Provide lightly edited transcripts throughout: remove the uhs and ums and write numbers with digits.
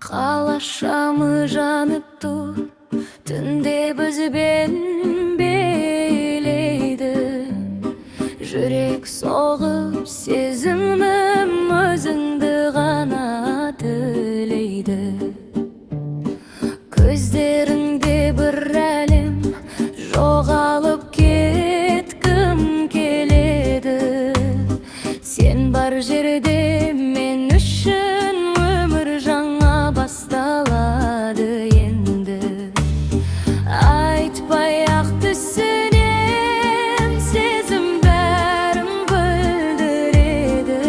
Kalaşamı janıptı tünde bizben beleydi. Yürek soğup sezimim özüngdi gana tileydi. Gözlerinde bir alim jogalıp ketkim keledi. Sen bar jerde men üçün ömür жаңа басталады енді. Айтпай-ақ түсінем, сезім бәрін білдіреді.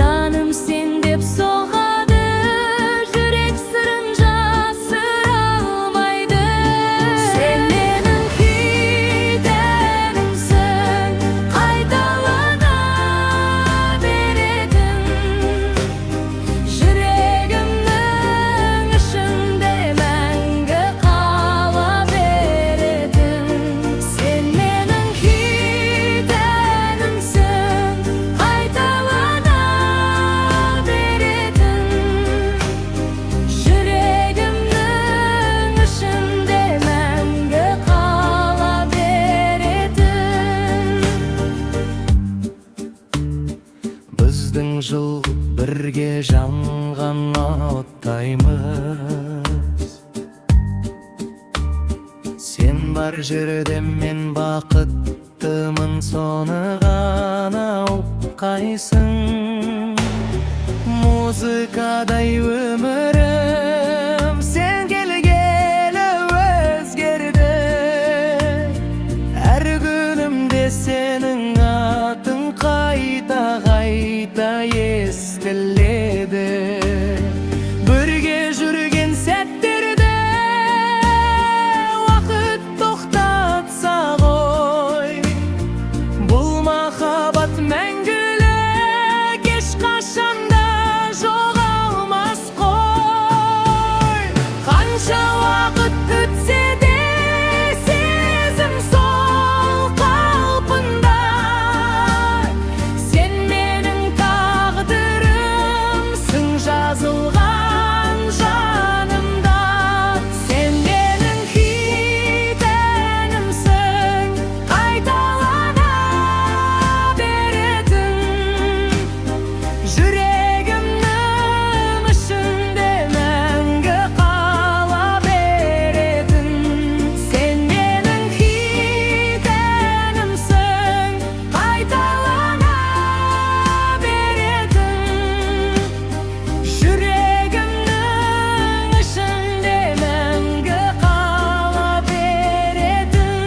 Жаным сен деп соғады, жүрек сырын жасыра алмайды. Сен менің күйденімсің, қайталана беретін. Жүрегімнің ішінде мәңгі қала беретін. Сен менің күйденімсің, қайталана беретін. Жүрегімнің ішінде мәңгі қала беретін. Біздің жыл бірге жанған оттаймыз. Сен бар жерде мен бақыттымын, соны ғана ұққайсың. Музыкадай өмірім сен келгелі өзгерді. Әр күнімде сенің атың қайта-қайта естіледі. Бірге жүрген сәттерде уақыт тоқтатса ғой. Бұл махаббат мәңгілік, ешқашанда жоғалмас қой. Қанша уақыт өтсе де сезім сол қалпында. Сен менің тағдырымсың, жазылған жанымда. Сен менің күйденімсің, қайталана беретін. Жүрегімнің ішінде мәңгі қала беретін. Сен менің күйденімсің, қайталана беретін. Жүрегімнің ішінде мәңгі қала беретін.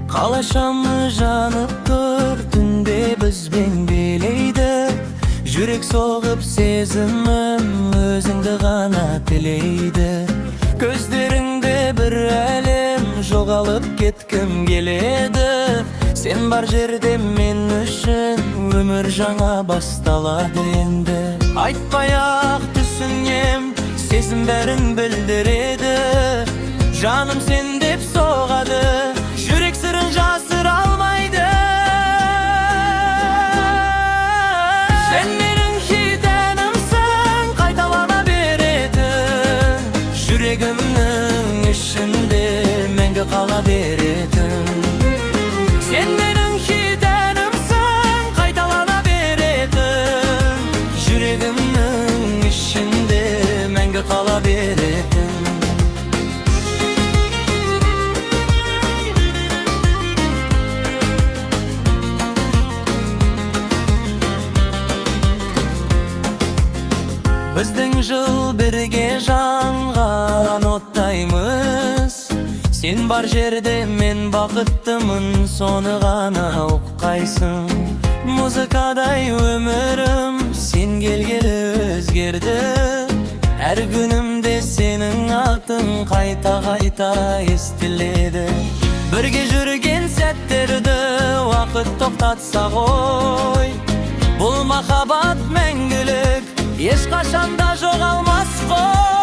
Қалашамы жанып тұр түнде бізбен белейді. Жүрек соғып сезімім өзіңді ғана тілейді. Көздеріңде бір әлем жоғалып кеткім келеді. Сен бар жерде мен үшін өмір жаңа басталады енді. Айтпай-ақ түсінем, сезім бәрін білдіреді. Жаным сен деп соғады, жүрек сырын жасыра алмайды. Сен менің күйденімсің, қайталана беретін. Жүрегімнің ішінде мәңгі қала беретін. Сен менің күйденімсің, қайталана беретін. Жүрегімнің ішінде мәңгі қала беретін. Біздің жыл бірге жанған оттаймыз. Сен бар жерде мен бақыттымын, соны ғана ұққайсың. Музыкадай өмірім сен келгелі өзгерді. Әр күнімде сенің атың қайта-қайта естіледі. Birge жүрген сәттерді уақыт тоқтатса ғой, бұл махаббат мәңгілік, ешқашанда жоғалмас қой.